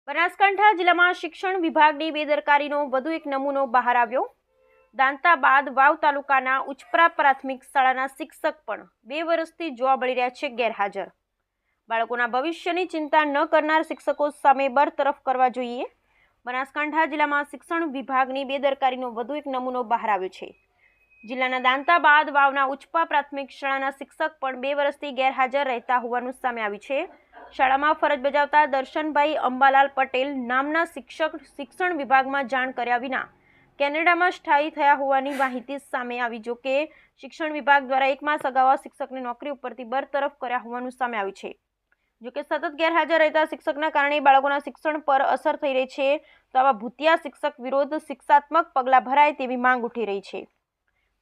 બનાસકાંઠા જિલ્લામાં શિક્ષણ વિભાગની બેદરકારીનો વધુ એક નમૂનો બહાર આવ્યો। દાંતાબાદ વાવ તાલુકાના ઉચપરા પ્રાથમિક શાળાના શિક્ષક પણ 2 વર્ષથી જોવા મળી રહ્યા છે ગેરહાજર। બાળકોના ભવિષ્યની ચિંતા ન કરનાર શિક્ષકો સામે બરતરફ કરવા જોઈએ। બનાસકાંઠા જિલ્લામાં શિક્ષણ વિભાગની બેદરકારીનો વધુ એક નમૂનો બહાર આવ્યો છે। જિલ્લાના દાંતાબાદ વાવના ઉચપા પ્રાથમિક શાળાના શિક્ષક પણ 2 વર્ષથી ગેરહાજર રહેતા હોવાનું સામે આવ્યું છે। શાળામાં ફરજ બજાવતા દર્શનભાઈ અંબાલાલ પટેલ નામના શિક્ષક શિક્ષણ વિભાગમાં જાણ કર્યા વિના કેનેડામાં સ્થાયી થયા હોવાની માહિતી સામે આવી। જો કે શિક્ષણ વિભાગ દ્વારા 1 માસ અગાઉ શિક્ષકને નોકરી ઉપરથી બરતરફ કર્યા હોવાનું સામે આવ્યું છે। જો કે સતત ગેરહાજર રહેતા શિક્ષકના કારણે બાળકોના શિક્ષણ પર અસર થઈ રહી છે, તો આવા ભૂતિયા શિક્ષક વિરુદ્ધ શિક્ષાત્મક પગલાં ભરાય તેવી માંગ ઉઠી રહી છે।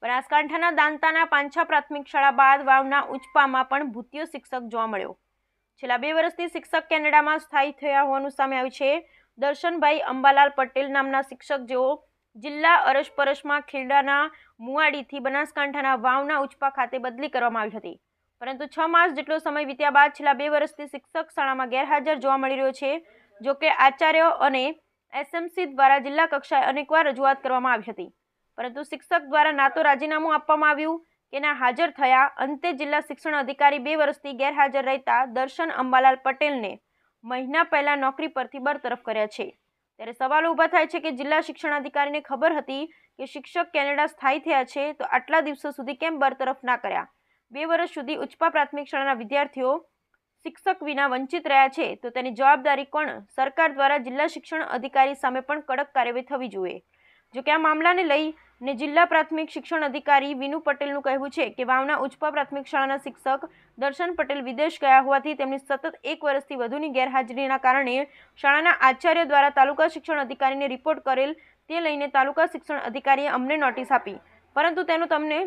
બનાસકાંઠાના દાંતાના પાંછા પ્રાથમિક શાળા બાદ વાવના ઉચપામાં પણ ભૂતિયો શિક્ષક જોવા મળ્યો। છેલ્લા 2 વર્ષથી શિક્ષક કેનેડામાં સ્થાયી થયા હોવાનું સામે આવ્યું છે। દર્શનભાઈ અંબાલાલ પટેલ નામના શિક્ષક જેઓ જિલ્લા અરસપરસમાં ખેડાના મુવાડીથી બનાસકાંઠાના વાવના ઉચપા ખાતે બદલી કરવામાં આવી હતી, પરંતુ 6 માસ જેટલો સમય વીત્યા બાદ છેલ્લા 2 વર્ષથી શિક્ષક શાળામાં ગેરહાજર જોવા મળી રહ્યો છે। જો કે આચાર્ય અને એસએમસી દ્વારા જિલ્લા કક્ષાએ અનેકવાર રજૂઆત કરવામાં આવી હતી, પરંતુ શિક્ષક દ્વારા ના તો રાજીનામું આપવામાં આવ્યું કે ના હાજર થયા। અંતે જિલ્લા શિક્ષણ અધિકારી 2 વર્ષથી ગેરહાજર રહેતા દર્શન અંબાલાલ પટેલને મહિના પહેલા નોકરી પરથી બરતરફ કર્યા છે। ત્યારે સવાલો ઊભા થાય છે કે જિલ્લા શિક્ષણ અધિકારીને ખબર હતી કે શિક્ષક કેનેડા સ્થાયી થયા છે, તો આટલા દિવસો સુધી કેમ બરતરફ ના કર્યા? 2 વર્ષ સુધી ઉચપા પ્રાથમિક શાળાના વિદ્યાર્થીઓ શિક્ષક વિના વંચિત રહ્યા છે, તો તેની જવાબદારી કોણ? સરકાર દ્વારા જિલ્લા શિક્ષણ અધિકારી સામે પણ કડક કાર્યવાહી થવી જોઈએ। જો કે આ મામલાને લઈને જિલ્લા પ્રાથમિક શિક્ષણ અધિકારી વિનુ પટેલનું કહેવું છે કે વાવના ઉચપા પ્રાથમિક શાળાના શિક્ષક દર્શન પટેલ વિદેશ ગયા હોવાથી તેમની સતત 1 વર્ષથી વધુની ગેરહાજરીના કારણે શાળાના આચાર્ય દ્વારા તાલુકા શિક્ષણ અધિકારીને રિપોર્ટ કરેલ, તે લઈને તાલુકા શિક્ષણ અધિકારીએ અમને નોટિસ આપી, પરંતુ તેનો તમને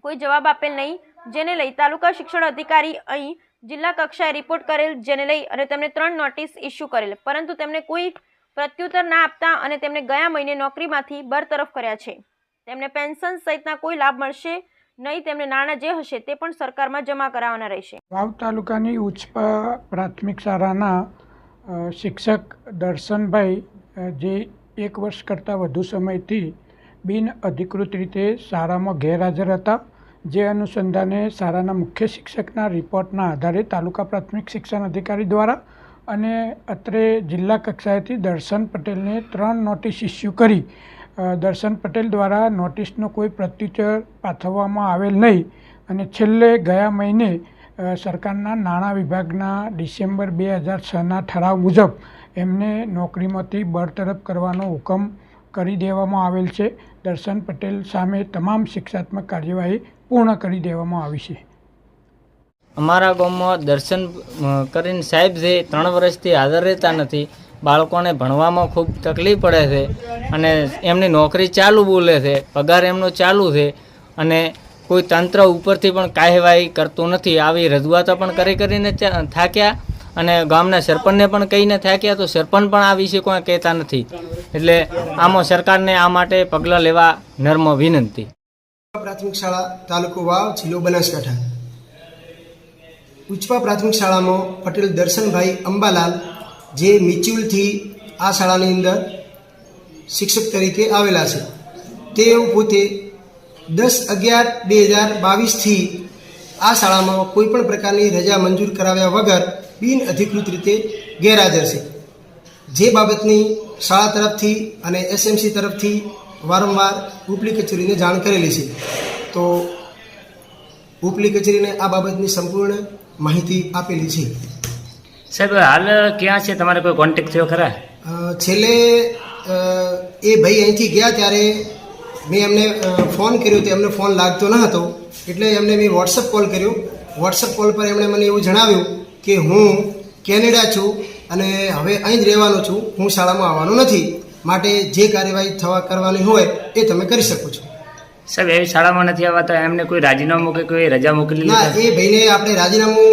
કોઈ જવાબ આપેલ નહીં, જેને લઈ તાલુકા શિક્ષણ અધિકારી અહીં જિલ્લા કક્ષાએ રિપોર્ટ કરેલ, જેને લઈ અને તેમને 3 નોટિસ ઇસ્યુ કરેલ, પરંતુ તેમને કોઈ પ્રત્યુત્તર ના આપતા અને તેમને ગયા મહિને નોકરીમાંથી બરતરફ કર્યા છે। તેમને પેન્શન સહિતના કોઈ લાભ મળશે નહીં, તેમને નાણાં જે હશે તે પણ સરકારમાં જમા કરાવવાના રહેશે। વાવ તાલુકાની ઉચપા પ્રાથમિક શાળાના શિક્ષક દર્શનભાઈ જે 1 વર્ષ કરતાં વધુ સમયથી બિન અધિકૃત રીતે શાળામાં ગેરહાજર હતા, જે અનુસંધાને શાળાના મુખ્ય શિક્ષકના રિપોર્ટના આધારે તાલુકા પ્રાથમિક શિક્ષણ અધિકારી દ્વારા અને અત્રે જિલ્લા કક્ષાએથી દર્શન પટેલને 3 નોટિસ ઇસ્યુ કરી દર્શન પટેલ દ્વારા નોટિસનો કોઈ પ્રત્યુત્તર પાઠવવામાં આવેલ નહીં, અને છેલ્લે ગયા મહિને સરકારના નાણાં વિભાગના ડિસેમ્બર 2006ના ઠરાવ મુજબ એમને નોકરીમાંથી બરતરફ કરવાનો હુકમ કરી દેવામાં આવેલ છે। દર્શન પટેલ સામે તમામ શિક્ષાત્મક કાર્યવાહી પૂર્ણ કરી દેવામાં આવી છે। અમારા ગામમાં દર્શન કરીને સાહેબ છે 3 વર્ષથી હાજર રહેતા નથી। બાળકોને ભણવામાં ખૂબ તકલીફ પડે છે અને એમની નોકરી ચાલુ બોલે છે, પગાર એમનો ચાલુ છે, અને કોઈ તંત્ર ઉપરથી પણ કાર્યવાહી કરતું નથી। આવી રજૂઆતો પણ કરીને થાક્યા અને ગામના સરપંચને પણ કહીને થાક્યા, તો સરપંચ પણ આ વિશે કોઈ કહેતા નથી। એટલે આમાં સરકારને આ માટે પગલાં લેવા નમ્ર વિનંતી। પ્રાથમિક શાળા તાલુકો વાવ, જિલ્લો બનાસકાંઠા। ઉચપા પ્રાથમિક શાળામાં પટેલ દર્શનભાઈ અંબાલાલ જે મિચ્યુલથી આ શાળાની અંદર શિક્ષક તરીકે આવેલા છે, તેઓ પોતે 10/11/2022થી આ શાળામાં કોઈપણ પ્રકારની રજા મંજૂર કરાવ્યા વગર બિન અધિકૃત રીતે ગેરહાજર છે, જે બાબતની શાળા તરફથી અને એસએમસી તરફથી વારંવાર ઉપલી કચેરીને જાણ કરેલી છે। તો ઉપલી કચેરીને આ બાબતની સંપૂર્ણ માહિતી આપેલી છે। સાહેબ, હાલ ક્યાં છે? તમારે કોઈ કોન્ટેક્ટ થયો ખરા? છેલ્લે એ ભાઈ અહીંથી ગયા ત્યારે મેં એમને ફોન કર્યો, તો એમને ફોન લાગતો ન હતો, એટલે એમને મેં વોટ્સઅપ કોલ કર્યો। વોટ્સઅપ કોલ પર એમણે મને એવું જણાવ્યું કે હું કેનેડા છું અને હવે અહીં જ રહેવાનો છું, હું શાળામાં આવવાનો નથી, માટે જે કાર્યવાહી કરવાની હોય એ તમે કરી શકો છો। સાહેબ, એવી શાળામાં નથી આવવા તો એમને કોઈ રાજીનામું કે કોઈ રજા મોકલી? ના, એ ભાઈને આપણે રાજીનામું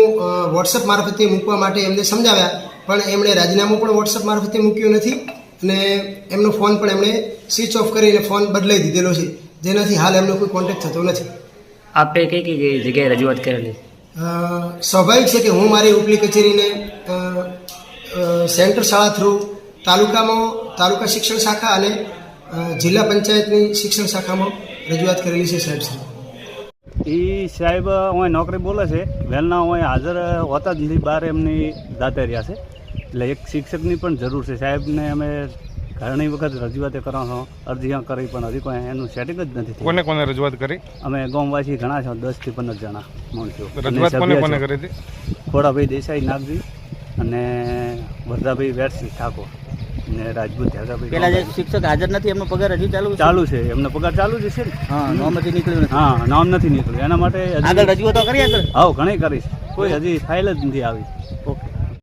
વોટ્સઅપ મારફતે મૂકવા માટે એમને સમજાવ્યા, પણ એમણે રાજીનામું પણ વોટ્સઅપ મારફતે મૂક્યું નથી, અને એમનો ફોન પણ એમણે સ્વિચ ઓફ કરીને ફોન બદલાઈ દીધેલો છે, જેનાથી હાલ એમનો કોઈ કોન્ટેક્ટ થતો નથી। આપે કઈ જગ્યાએ રજૂઆત કરેલી? સ્વાભાવિક છે કે હું મારી ઉપલી કચેરીને સેન્ટર શાળા થ્રુ તાલુકા શિક્ષણ શાખા અને જિલ્લા પંચાયતની શિક્ષણ શાખામાં રજૂઆત કરેલી છે સાહેબ શ્રી. એ સાહેબ અહીં નોકરી બોલે છે વહેલના અહીં હાજર હોતા જ નથી, બહાર એમની જાતે રહ્યા છે. એટલે એક શિક્ષકની પણ જરૂર છે સાહેબને. અમે ઘણી વખત રજૂઆતે કરવાનો અરજીઓ કરી પણ હજી કોઈ એનું સેટિંગ જ નથી થયું. કોને કોને રજૂઆત કરી? અમે ગામવાસી ઘણા છો, 10 થી 15 જણા માણસો. રજૂઆત કોને કોને કરી હતી? ખોડાભાઈ દેસાઈ નાગજી અને વરદાભાઈ વેરસિંહ ઠાકોર અને રાજપૂત હેગાભાઈ. પેલા જે શિક્ષક હાજર નથી એમનો પગાર હજી ચાલુ છે, એમનો પગાર ચાલુ જ છે ને. હા, નામ નથી નીકળ્યું નથી. હા, નામ નથી નીકળ્યું એના માટે આગળ રજૂઆતો કરી આગળ. હા ઘણી કરી છે, કોઈ હજી ફાઇલ જ નથી આવી. ઓકે.